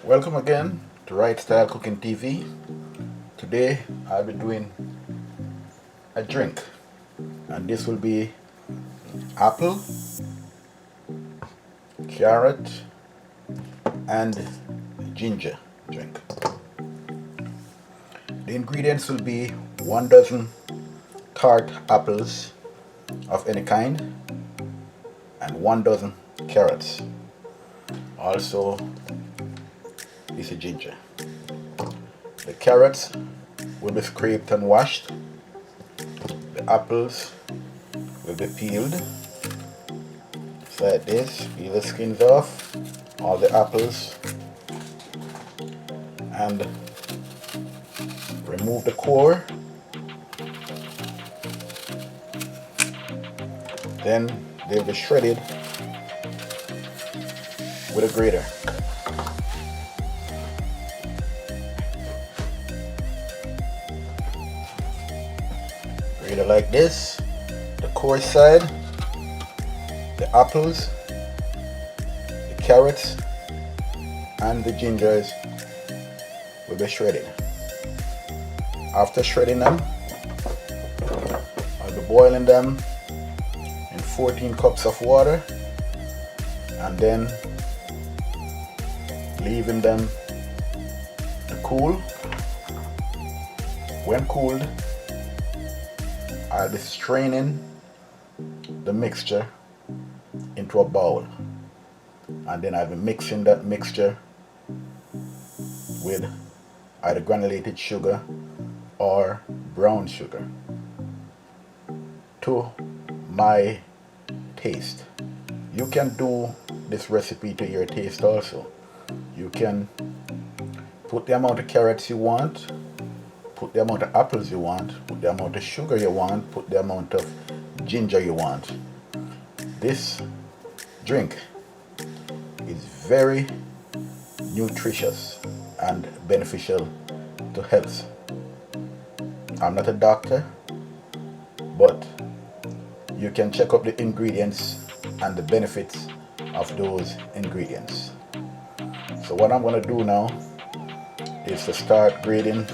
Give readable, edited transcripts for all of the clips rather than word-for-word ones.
Welcome again to Right Style Cooking TV. Today I'll be doing a drink, and this will be apple, carrot, and ginger drink. The ingredients will be 1 dozen tart apples of any kind and 1 dozen carrots. Also, this is ginger. The carrots will be scraped and washed. The apples will be peeled. Just like this. Peel the skins off all the apples and remove the core. Then they'll be shredded with a grater. Grater like this. The core side, the apples, the carrots, and the gingers will be shredded. After shredding them, I'll be boiling them in 14 cups of water and then leaving them to cool. When cooled, I'll be straining the mixture into a bowl, and then I'll be mixing that mixture with either granulated sugar or brown sugar to my taste. You can do this recipe to your taste also. You can put the amount of carrots you want, put the amount of apples you want, put the amount of sugar you want, put the amount of ginger you want. This drink is very nutritious and beneficial to health. I'm not a doctor, but you can check up the ingredients and the benefits of those ingredients. So what I'm going to do now is to start grating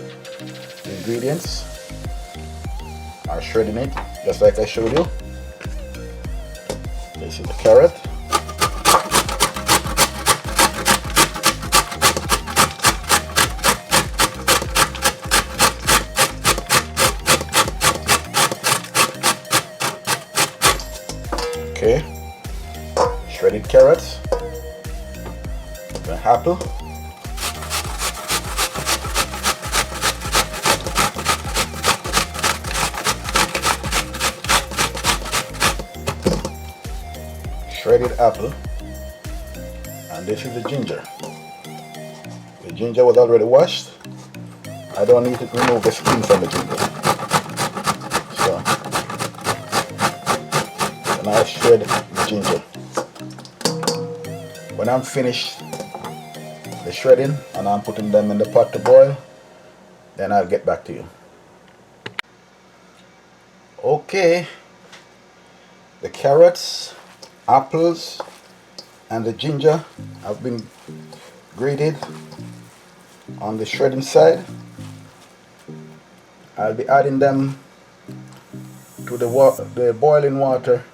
the ingredients or shredding it just like I showed you. This is the carrot. Okay, shredded carrots, the apple, shredded apple, and this is the ginger. The ginger was already washed. I don't need to remove the skin from the ginger. So and I shred the ginger. When I'm finished the shredding and I'm putting them in the pot to boil, then I'll get back to you. Okay, the carrots, apples, and the ginger have been grated on the shredding side. I'll be adding them to the boiling water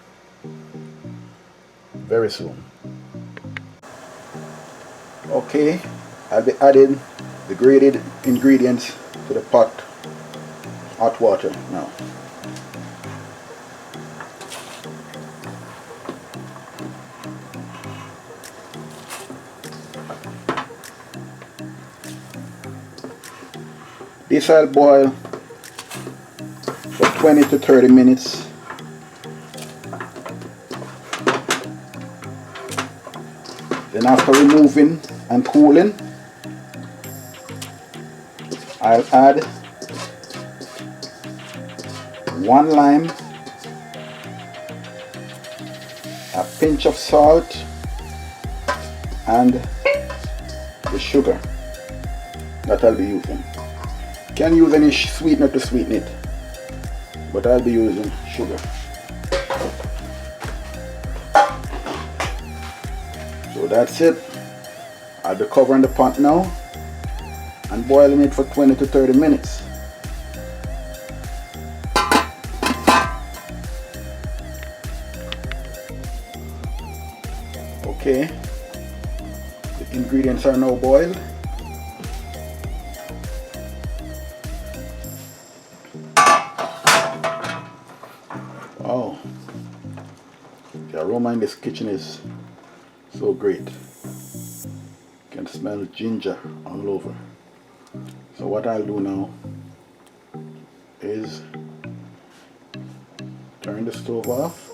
very soon. Okay, I'll be adding the grated ingredients to the pot hot water now. This I'll boil for 20 to 30 minutes. Then after removing and cooling, I'll add 1 lime, a pinch of salt, and the sugar that I'll be using. You can use any sweetener to sweeten it, but I'll be using sugar. So that's it. I'll be covering the pot now and boiling it for 20 to 30 minutes. Okay, the ingredients are now boiled. Wow, the aroma in this kitchen is so great. You can smell ginger all over. So what I'll do now is turn the stove off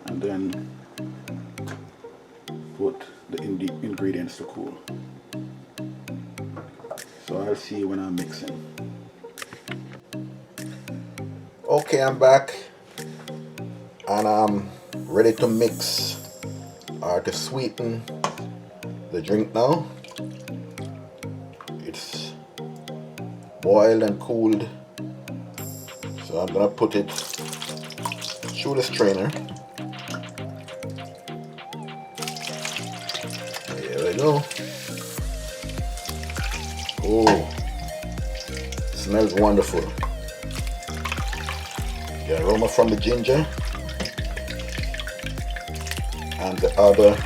and then put the ingredients to cool. So I'll see you when I'm mixing. Okay, I'm back and I'm ready to mix or to sweeten the drink now. It's boiled and cooled, so I'm gonna put it through the strainer. There we go. Oh, smells wonderful. The aroma from the ginger and the other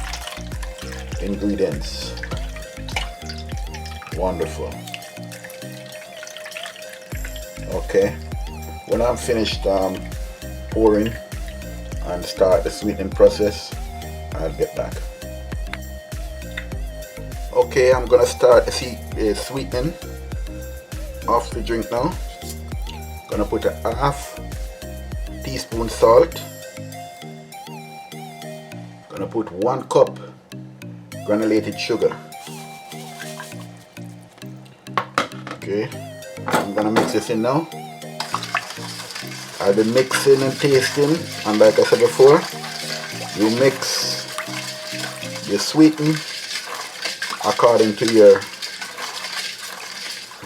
ingredients. Wonderful. Okay, when I'm finished pouring and start the sweetening process, I'll get back. Okay, I'm gonna start the sweetening of the drink now. Gonna put a half teaspoon salt. Gonna put 1 cup granulated sugar. Okay, I'm gonna mix this in now. I'll be mixing and tasting, and like I said before, you mix, you sweeten according to your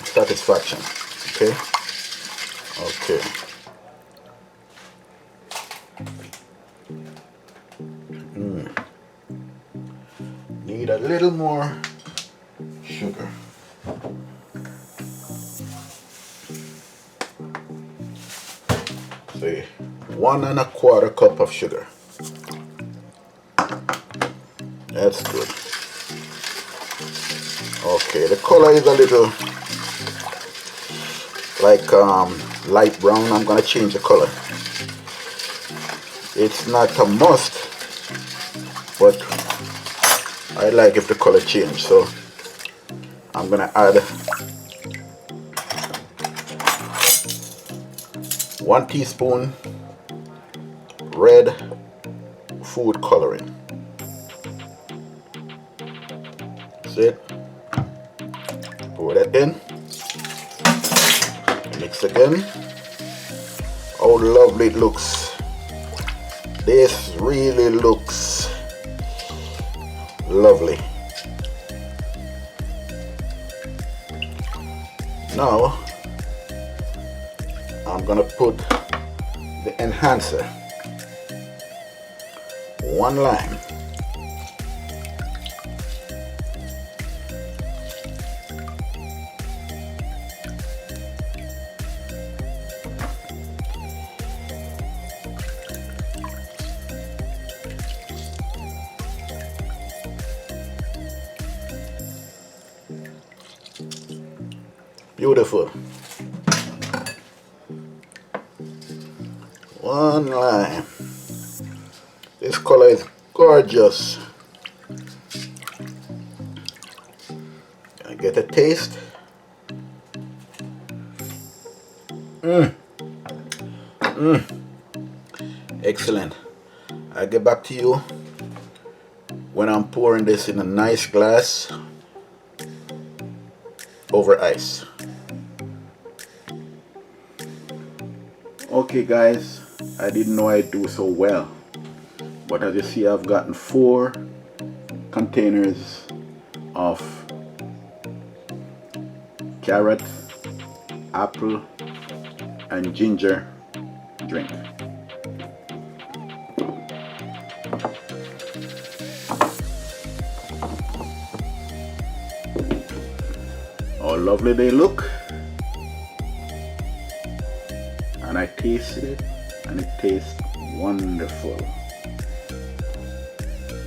satisfaction. Okay. Okay. Need a little more sugar. Say 1 1/4 cup of sugar. That's good. Okay, the color is a little like light brown. I'm gonna change the color. It's not a must, but I like if the color change, so I'm gonna add 1 teaspoon red food coloring. That's it. Pour that in. Mix again. Oh, lovely it looks. This really looks lovely. Now I'm gonna put the enhancer. 1 lime. Beautiful. 1 lime. This color is gorgeous. Can I get a taste? Excellent. I'll get back to you when I'm pouring this in a nice glass over ice. Okay guys, I didn't know I'd do so well, but as you see, I've gotten 4 containers of carrot, apple and ginger drink. how lovely they look. And I tasted it, and it tastes wonderful.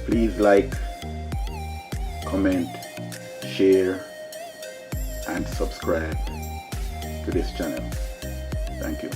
Please like, comment, share, and subscribe to this channel. Thank you.